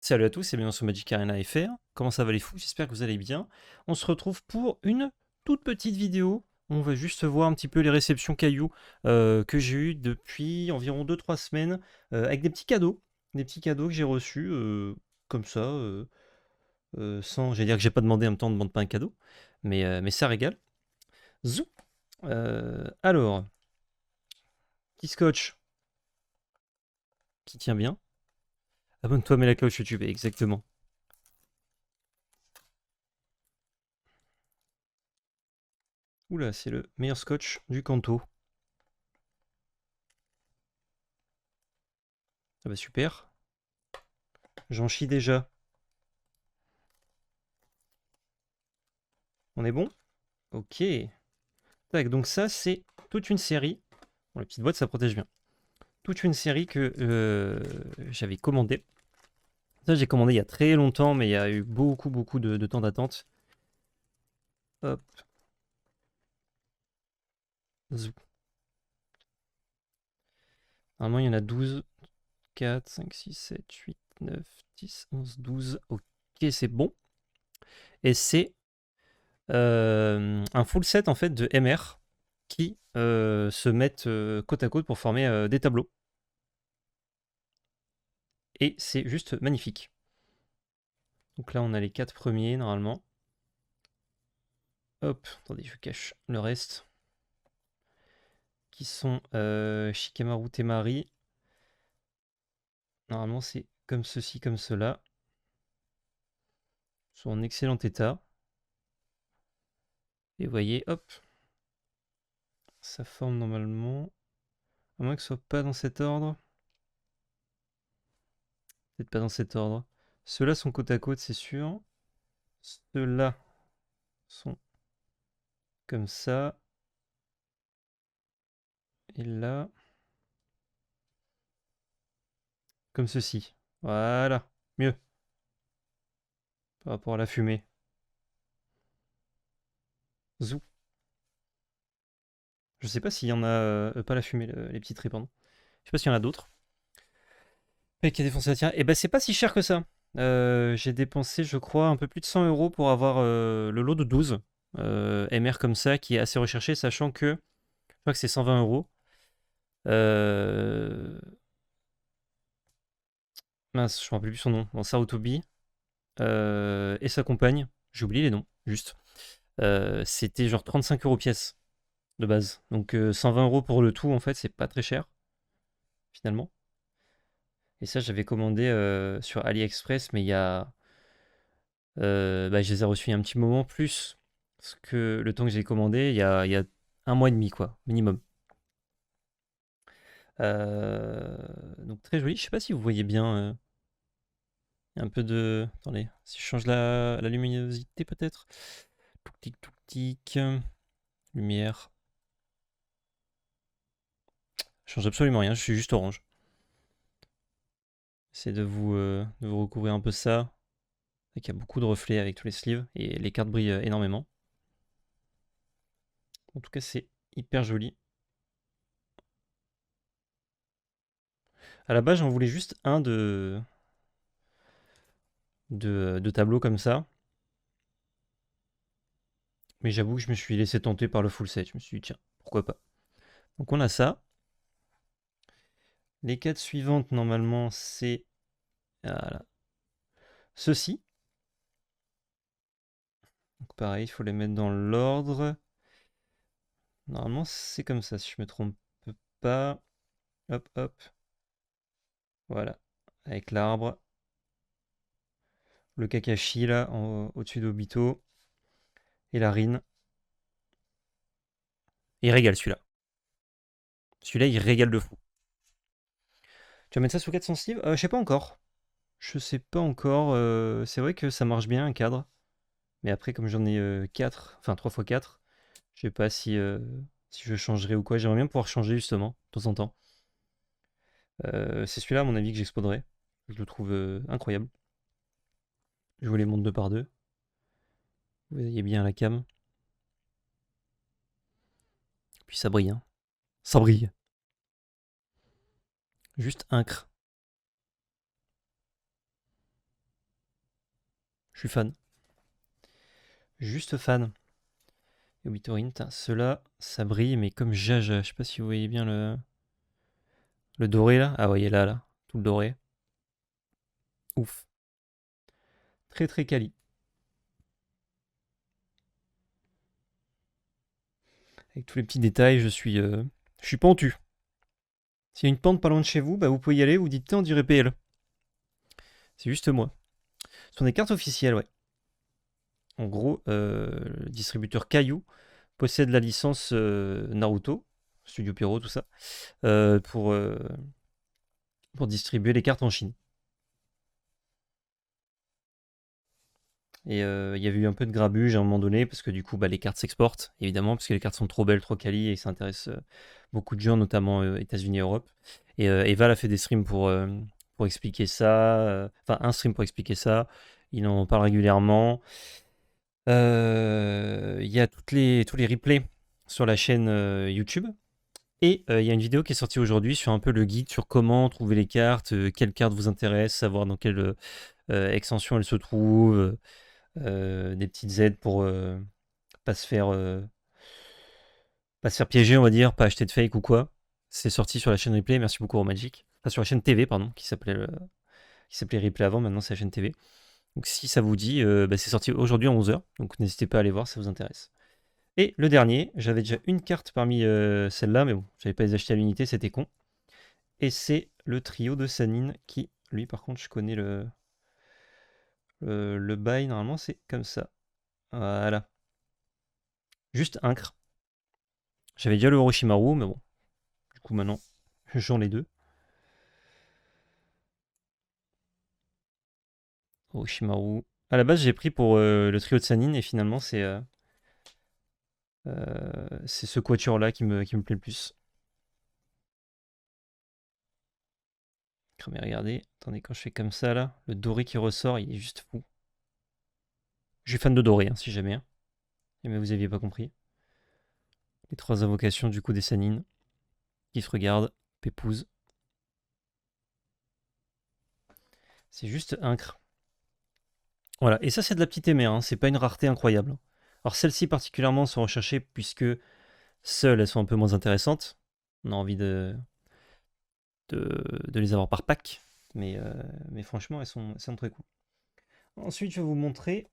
Salut à tous et bienvenue sur Magic Arena FR. Comment ça va les fous? J'espère que vous allez bien. On se retrouve pour une toute petite vidéo. On va juste voir un petit peu les réceptions cailloux que j'ai eues depuis environ 2-3 semaines avec des petits cadeaux. Des petits cadeaux que j'ai reçus comme ça, sans. J'allais dire que j'ai pas demandé en même temps, on ne demande pas un cadeau. Mais ça régale. Zou. Alors, petit scotch qui tient bien. Abonne-toi, mets la cloche YouTube, exactement. Oula, c'est le meilleur scotch du Kanto. Ah bah super. J'en chie déjà. On est bon? Ok. Tac, donc ça, c'est toute une série. Bon, la petite boîte, ça protège bien. Toute une série que j'avais commandée. Ça, j'ai commandé il y a très longtemps, mais il y a eu beaucoup de temps d'attente. Hop. Zou. Normalement, il y en a 12, 4, 5, 6, 7, 8, 9, 10, 11, 12. Ok, c'est bon. Et c'est un full set en fait de MR qui se mettent côte à côte pour former des tableaux. Et c'est juste magnifique. Donc là, on a les 4 premiers normalement. Hop, attendez, je cache le reste. Qui sont Shikamaru Temari. Normalement, c'est comme ceci, comme cela. Ils sont en excellent état. Et vous voyez, hop, ça forme normalement. À moins que ce soit pas dans cet ordre. Peut-être pas dans cet ordre. Ceux-là sont côte à côte, c'est sûr. Ceux-là sont comme ça. Et là, comme ceci. Voilà, mieux. Par rapport à la fumée. Zou. Je sais pas s'il y en a. Pas la fumée, les petits tripes, pardon. Je sais pas s'il y en a d'autres. Et qui a défoncé la tienne. Et ben c'est pas si cher que ça. J'ai dépensé, je crois, un peu plus de 100 euros pour avoir le lot de 12 MR comme ça, qui est assez recherché, sachant que je crois que c'est 120 euros. Mince, je me rappelle plus son nom. Bon, Sarutobi et sa compagne, j'ai oublié les noms, juste. C'était genre 35 euros pièce de base. Donc 120 euros pour le tout, en fait, c'est pas très cher, finalement. Et ça, j'avais commandé sur AliExpress, mais il y a. Bah, je les ai reçus il y a un petit moment plus. Parce que le temps que j'ai commandé, il y a un mois et demi, quoi, minimum. Euh, donc très joli. Je sais pas si vous voyez bien. Il y a un peu de. Attendez, si je change la luminosité peut-être. Tout tic. Lumière. Je change absolument rien, je suis juste orange. J'essaie de vous recouvrir un peu ça. Il y a beaucoup de reflets avec tous les sleeves et les cartes brillent énormément. En tout cas, c'est hyper joli. À la base, j'en voulais juste un de tableaux comme ça. Mais j'avoue que je me suis laissé tenter par le full set. Je me suis dit, tiens, pourquoi pas. Donc on a ça. Les 4 suivantes, normalement, c'est voilà, ceci. Donc pareil, il faut les mettre dans l'ordre. Normalement, c'est comme ça, si je me trompe pas. Hop, hop. Voilà. Avec l'arbre. Le Kakashi, là, au-dessus d'Obito. Et la Rine. Il régale celui-là. Celui-là, il régale de fou. Tu vas mettre ça sous 400 sleeves Je sais pas encore. Je sais pas encore. C'est vrai que ça marche bien, un cadre. Mais après, comme j'en ai 4, enfin 3 x 4, je sais pas si je changerai ou quoi. J'aimerais bien pouvoir changer justement, de temps en temps. C'est celui-là, à mon avis, que j'exploderai. Je le trouve incroyable. Je vous les montre deux par deux. Vous voyez bien la cam. Puis ça brille, hein. Ça brille. Juste incre. Je suis fan. Juste fan. Et Witorin, ceux-là, ça brille, mais comme jaja. Je sais pas si vous voyez bien le doré là. Ah, voyez là, tout le doré. Ouf. Très très quali. Avec tous les petits détails, je suis pentu. S'il y a une pente pas loin de chez vous, bah vous pouvez y aller, vous dites, tiens, on dirait PL. C'est juste moi. Ce sont des cartes officielles, ouais. En gros, le distributeur Caillou possède la licence Naruto, Studio Pierrot, tout ça, pour distribuer les cartes en Chine. Et il y avait eu un peu de grabuge à un moment donné, parce que du coup, bah, les cartes s'exportent, évidemment, parce que les cartes sont trop belles, trop quali, et ça intéresse beaucoup de gens, notamment États-Unis et Europe. Et Val a fait des streams pour expliquer ça, enfin un stream pour expliquer ça, il en parle régulièrement. Il y a tous les replays sur la chaîne YouTube. Et il y a une vidéo qui est sortie aujourd'hui sur un peu le guide sur comment trouver les cartes, quelles cartes vous intéressent, savoir dans quelle extension elles se trouvent, des petites aides pour pas se faire, euh, pas se faire piéger, on va dire, pas acheter de fake ou quoi. C'est sorti sur la chaîne Replay, merci beaucoup Magic. Enfin, sur la chaîne TV, pardon, qui s'appelait Replay avant, maintenant c'est la chaîne TV. Donc si ça vous dit, bah, c'est sorti aujourd'hui à 11h, donc n'hésitez pas à aller voir si ça vous intéresse. Et le dernier, j'avais déjà une carte parmi celles-là, mais bon, j'avais pas les acheter à l'unité, c'était con. Et c'est le trio de Sanine qui, lui par contre, je connais le bail, normalement c'est comme ça. Voilà. Juste Incre. J'avais déjà le Orochimaru, mais bon, du coup maintenant, j'en ai deux. Orochimaru. À la base, j'ai pris pour le trio de Sanine, et finalement, c'est ce quatuor-là qui me plaît le plus. Mais regardez, attendez, quand je fais comme ça, là, le doré qui ressort, il est juste fou. Je suis fan de doré, hein, si jamais. Hein. Mais vous aviez pas compris. Les trois invocations du coup des Sanines qui se regardent, pépouze. C'est juste incre. Voilà, et ça c'est de la petite émère, hein. C'est pas une rareté incroyable. Alors celles-ci particulièrement sont recherchées puisque seules elles sont un peu moins intéressantes. On a envie de les avoir par pack, mais franchement elles sont très cool. Ensuite je vais vous montrer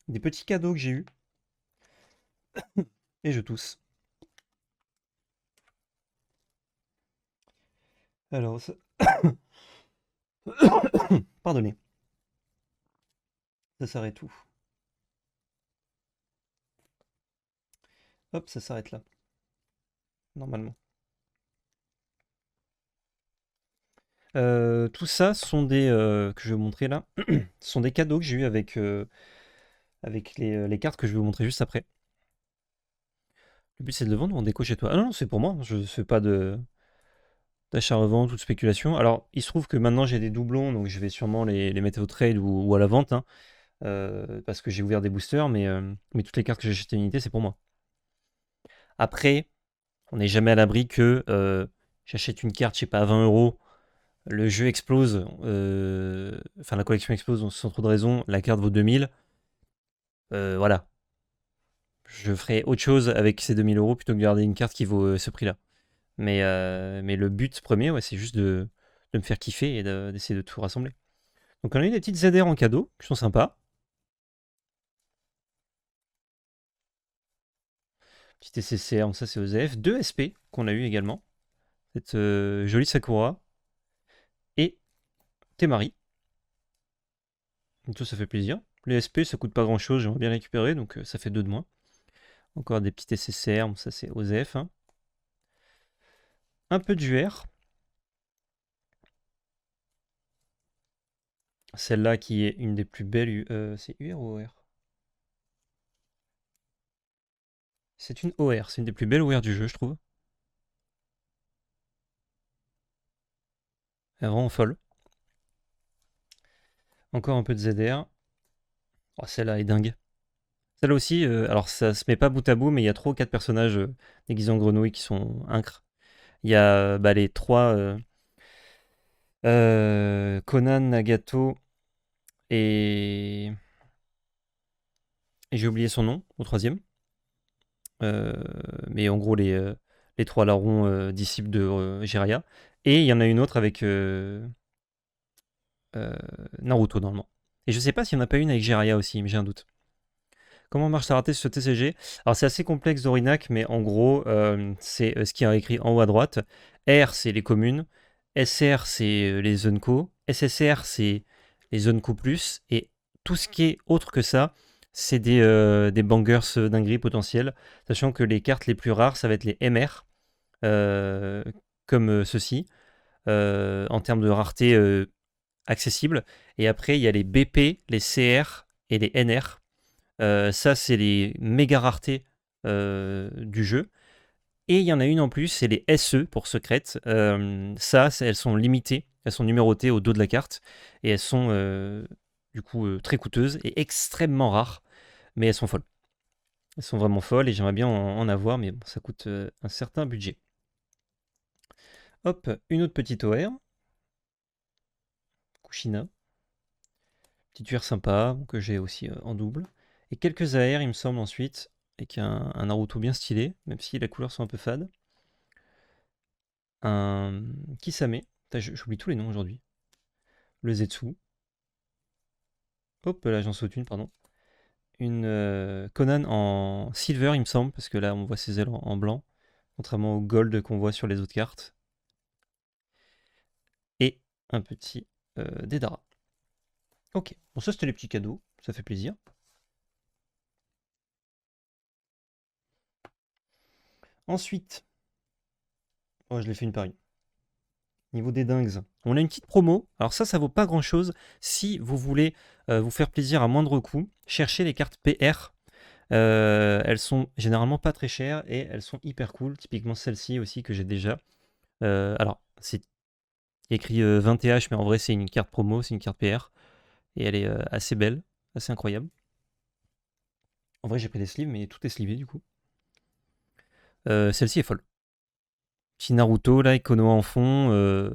des petits cadeaux que j'ai eus. Et je tousse. Alors, pardonnez. Ça s'arrête où? Hop, ça s'arrête là. Normalement. Tout ça sont que je vais vous montrer là, sont des cadeaux que j'ai eu avec les cartes que je vais vous montrer juste après. Le but c'est de le vendre ou en déco chez toi? Ah non, c'est pour moi, je fais pas d'achat-revente ou de spéculation. Alors, il se trouve que maintenant j'ai des doublons, donc je vais sûrement les mettre au trade ou à la vente, hein, parce que j'ai ouvert des boosters, mais toutes les cartes que j'ai achetées unité, c'est pour moi. Après, on n'est jamais à l'abri que j'achète une carte, je sais pas, à 20€, le jeu explose, enfin la collection explose sans trop de raison, la carte vaut 2000, voilà. Je ferai autre chose avec ces 2000€ plutôt que de garder une carte qui vaut ce prix-là. Mais le but premier, ouais, c'est juste de me faire kiffer et d'essayer de tout rassembler. Donc on a eu des petites ZR en cadeau, qui sont sympas. Petite SCCR, ça c'est OZF. 2 SP qu'on a eu également. Cette jolie Sakura. Et Temari. Donc ça fait plaisir. Les SP, ça coûte pas grand chose, j'aimerais bien récupérer, donc ça fait 2 de moins. Encore des petites SCCR, ça c'est OZF. Hein. Un peu d'UR. Celle-là qui est une des plus belles. C'est UR ou OR? C'est une OR, c'est une des plus belles OR du jeu, je trouve. Elle est vraiment folle. Encore un peu de ZR. Oh, celle-là est dingue. Celle-là aussi, alors ça se met pas bout à bout, mais il y a 3 ou 4 personnages déguisés en grenouilles qui sont incres. Il y a bah, les 3 Conan, Nagato et Et j'ai oublié son nom au troisième. Mais en gros, les trois larrons disciples de Jiraiya. Et il y en a une autre avec Naruto, normalement. Et je sais pas s'il n'y en a pas une avec Jiraiya aussi, mais j'ai un doute. Comment marche la raté sur ce TCG? Alors c'est assez complexe d'Orinac, mais en gros, c'est ce qui est écrit en haut à droite. R, c'est les communes. SR, c'est les zones co. SSR, c'est les zones co+. Et tout ce qui est autre que ça, c'est des bangers dingueries potentiels. Sachant que les cartes les plus rares, ça va être les MR, comme ceci, en termes de rareté accessible. Et après, il y a les BP, les CR et les NR. Ça, c'est les méga raretés du jeu. Et il y en a une en plus, c'est les SE pour secrètes. Ça, elles sont limitées, elles sont numérotées au dos de la carte. Et elles sont du coup très coûteuses et extrêmement rares. Mais elles sont folles. Elles sont vraiment folles et j'aimerais bien en avoir, mais bon, ça coûte un certain budget. Hop, une autre petite OR. Kushina. Petite UR sympa, que j'ai aussi en double. Et quelques AR, il me semble, ensuite, avec un Naruto bien stylé, même si les couleurs sont un peu fades. Un Kisame. J'oublie tous les noms aujourd'hui. Le Zetsu. Hop, là j'en saute une, pardon. Une Conan en silver, il me semble, parce que là on voit ses ailes en blanc, contrairement au gold qu'on voit sur les autres cartes. Et un petit Deidara. Ok, bon ça c'était les petits cadeaux, ça fait plaisir. Ensuite, oh je l'ai fait une par une. Niveau des dingues, on a une petite promo. Alors ça vaut pas grand chose. Si vous voulez vous faire plaisir à moindre coût, cherchez les cartes PR. Elles sont généralement pas très chères et elles sont hyper cool. Typiquement celle-ci aussi que j'ai déjà. Alors, c'est écrit 20TH, mais en vrai c'est une carte promo, c'est une carte PR. Et elle est assez belle, assez incroyable. En vrai j'ai pris des sleeves, mais tout est slivé du coup. Celle-ci est folle. Petit Naruto là, Konoha en fond,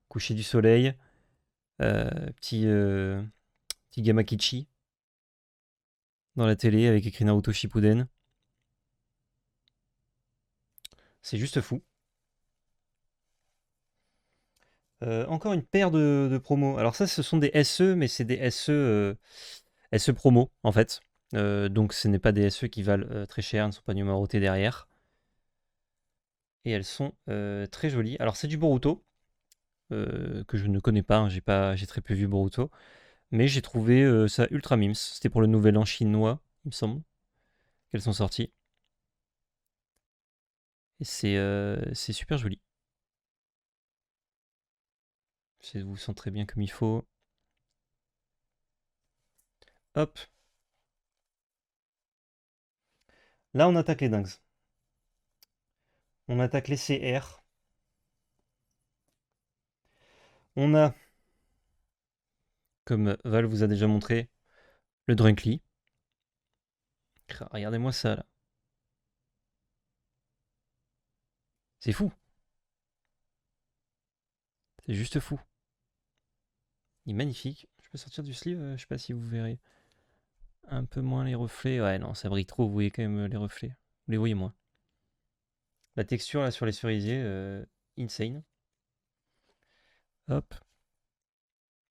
coucher du soleil, petit Gamakichi dans la télé avec écrit Naruto Shippuden. C'est juste fou. Encore une paire de promos. Alors ça, ce sont des SE, mais c'est des SE promo, en fait. Donc ce n'est pas des SE qui valent très cher, ne sont pas numérotées derrière. Et elles sont très jolies. Alors c'est du Boruto, que je ne connais pas, hein, j'ai très peu vu Boruto. Mais j'ai trouvé ça ultra mimes. C'était pour le nouvel an chinois, il me semble, qu'elles sont sorties. Et c'est super joli. Vous sent très bien comme il faut. Hop. Là, on attaque les dingues. On attaque les CR. On a, comme Val vous a déjà montré, le Drunkly. Regardez-moi ça là. C'est fou. C'est juste fou. Il est magnifique. Je peux sortir du sleeve, je sais pas si vous verrez. Un peu moins les reflets. Ouais, non, ça brille trop. Vous voyez quand même les reflets. Vous les voyez moins. La texture là sur les cerisiers, insane. Hop.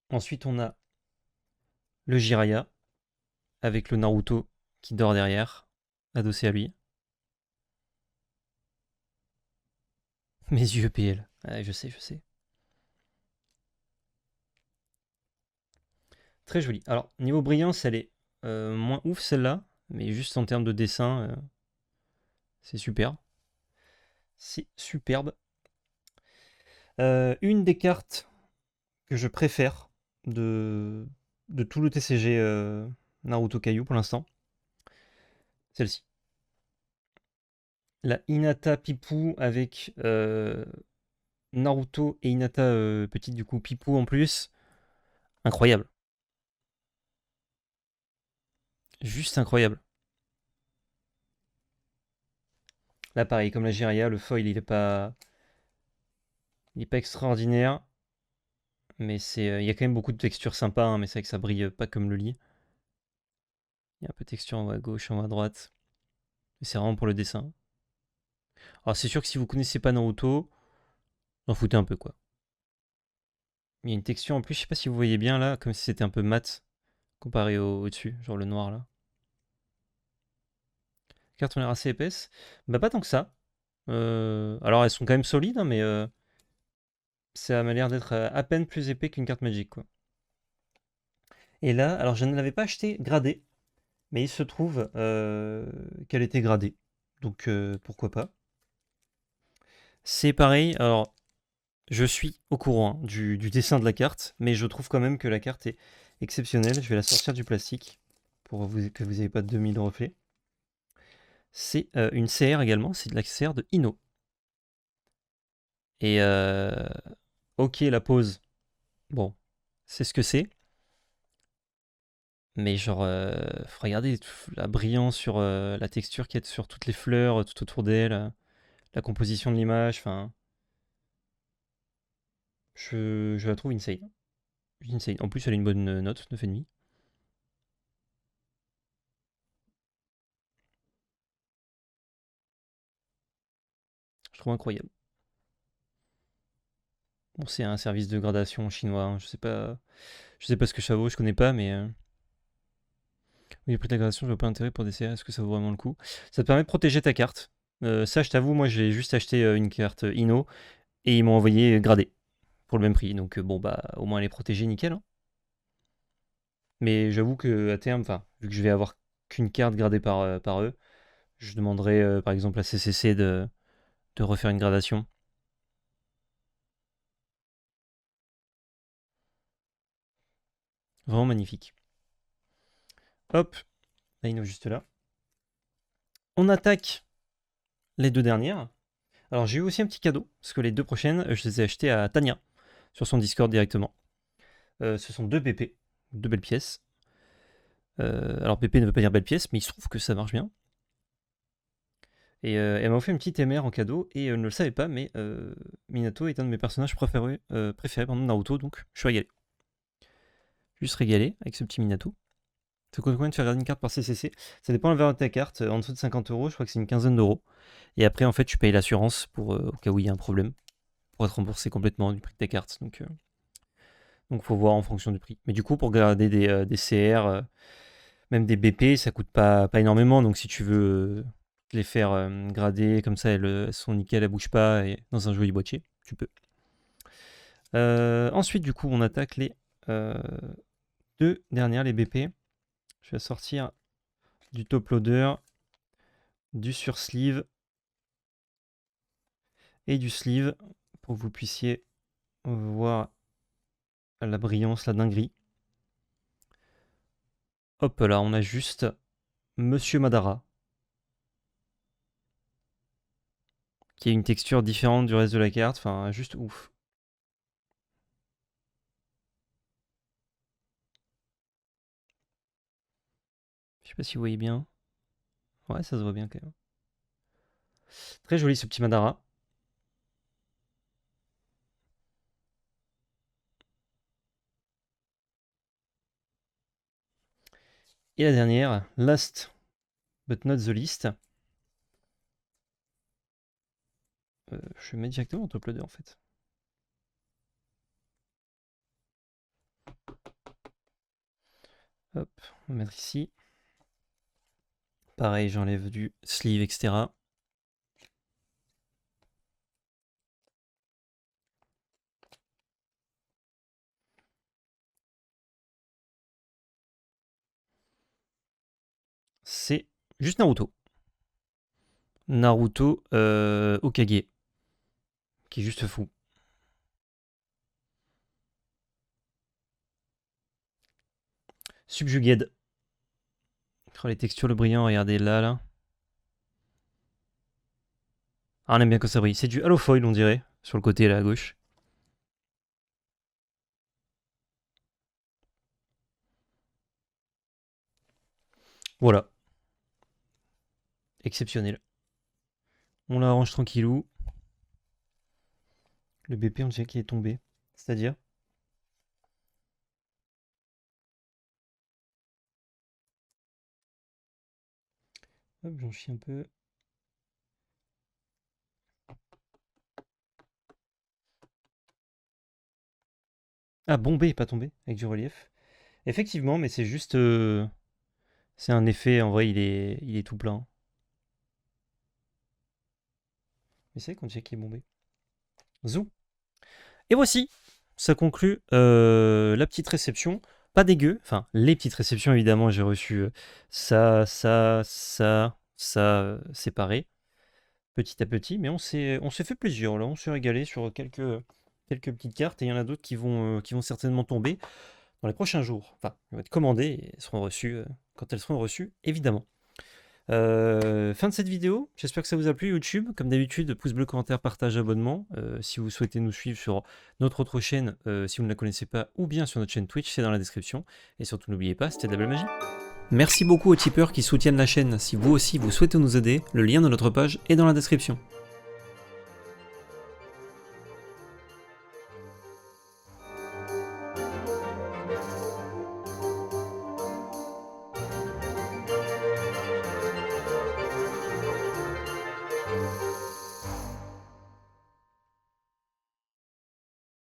Ensuite, on a le Jiraiya avec le Naruto qui dort derrière, adossé à lui. Mes yeux PL. Ouais, je sais, je sais. Très jolie. Alors, niveau brillance, elle est moins ouf celle-là, mais juste en termes de dessin, c'est super. C'est superbe. Une des cartes que je préfère de tout le TCG Naruto Kaiju pour l'instant, celle-ci. La Hinata Pipu avec Naruto et Hinata petite du coup Pipu en plus. Incroyable. Juste incroyable. Là pareil, comme la Jiraiya, le foil il est pas extraordinaire. Mais il y a quand même beaucoup de textures sympas, hein, mais c'est vrai que ça brille pas comme le lit. Il y a un peu de texture en haut à gauche, en haut à droite. Mais c'est vraiment pour le dessin. Alors c'est sûr que si vous connaissez pas Naruto, vous en foutez un peu quoi. Il y a une texture en plus, je sais pas si vous voyez bien là, comme si c'était un peu mat comparé au-dessus, genre le noir là. Les cartes ont l'air assez épaisses. Bah pas tant que ça. Alors elles sont quand même solides, hein, mais ça m'a l'air d'être à peine plus épais qu'une carte Magic quoi. Et là, alors je ne l'avais pas acheté gradée, mais il se trouve qu'elle était gradée. Donc pourquoi pas. C'est pareil, alors je suis au courant du dessin de la carte, mais je trouve quand même que la carte est exceptionnelle. Je vais la sortir du plastique pour que vous n'ayez pas de 2000 reflets. C'est une CR également, c'est de la CR de Ino. Et ok, la pose, bon, c'est ce que c'est. Mais genre, regardez la brillance sur la texture qu'il y a sur toutes les fleurs tout autour d'elle, la composition de l'image, enfin, je la trouve insane. Insane. En plus, elle a une bonne note, 9,5. Je trouve incroyable. Bon, c'est un service de gradation chinois, hein, je sais pas ce que ça vaut, je connais pas, mais oui, le prix de la gradation, je vois pas l'intérêt pour des CR, est-ce que ça vaut vraiment le coup? Ça te permet de protéger ta carte. Ça, je t'avoue, moi, j'ai juste acheté une carte Ino et ils m'ont envoyé gradée pour le même prix. Donc, bon, bah, au moins, elle est protégée, nickel, hein. Mais j'avoue que à terme, enfin, vu que je vais avoir qu'une carte gradée par eux, je demanderai par exemple à CCC de refaire une gradation. Vraiment magnifique. Hop, là, il est juste là. On attaque les deux dernières. Alors j'ai eu aussi un petit cadeau, parce que les deux prochaines, je les ai achetées à Tania, sur son Discord directement. Ce sont deux BP, deux belles pièces. Alors BP ne veut pas dire belle pièce, mais il se trouve que ça marche bien. Et elle m'a offert une petite MR en cadeau, et elle ne le savait pas, mais Minato est un de mes personnages préférés pendant Naruto, donc je suis régalé. Juste régalé avec ce petit Minato. Ça coûte combien de faire garder une carte par CCC? Ça dépend de la valeur de ta carte. En dessous de 50 euros, je crois que c'est une quinzaine d'euros. Et après, en fait, tu payes l'assurance pour au cas où il y a un problème, pour être remboursé complètement du prix de ta carte. Donc faut voir en fonction du prix. Mais du coup, pour garder des CR, même des BP, ça coûte pas énormément. Donc si tu veux les faire grader comme ça, elles sont nickel, elles bougent pas, et dans un joli boîtier, tu peux. Ensuite, du coup, on attaque les deux dernières, les BP. Je vais sortir du top loader, du sursleeve et du sleeve pour que vous puissiez voir la brillance, la dinguerie. Hop là, on a juste Monsieur Madara, qui a une texture différente du reste de la carte, enfin juste ouf. Je sais pas si vous voyez bien. Ouais, ça se voit bien quand même. Très joli ce petit Madara. Et la dernière, last but not the least. Je mets directement en top loader en fait. Hop, on va mettre ici. Pareil, j'enlève du sleeve, etc. C'est juste Naruto. Naruto Hokage, qui est juste fou. Subjugated. Oh, les textures, le brillant, regardez là, là. Ah, on aime bien quand ça brille. C'est du halofoil, on dirait, sur le côté là à gauche. Voilà, exceptionnel. On l'arrange tranquillou. Le BP, on dirait qu'il est tombé. C'est-à-dire? Hop, j'en chie un peu. Ah, bombé, pas tombé, avec du relief. Effectivement, mais c'est juste... c'est un effet, en vrai, il est tout plein. Mais c'est qu'on check qu'il est bombé. Zou. Et voici, ça conclut la petite réception. Pas dégueu, enfin les petites réceptions évidemment, j'ai reçu ça séparé, petit à petit, mais on s'est fait plaisir là, on s'est régalé sur quelques petites cartes et il y en a d'autres qui vont certainement tomber dans les prochains jours. Enfin, elles vont être commandées et elles seront reçues quand elles seront reçues, évidemment. Fin de cette vidéo, j'espère que ça vous a plu YouTube. Comme d'habitude, pouce bleu, commentaire, partage, abonnement. Si vous souhaitez nous suivre sur notre autre chaîne, si vous ne la connaissez pas, ou bien sur notre chaîne Twitch, c'est dans la description. Et surtout n'oubliez pas, c'était de la belle magie. Merci beaucoup aux tipeurs qui soutiennent la chaîne. Si vous aussi vous souhaitez nous aider, le lien de notre page est dans la description.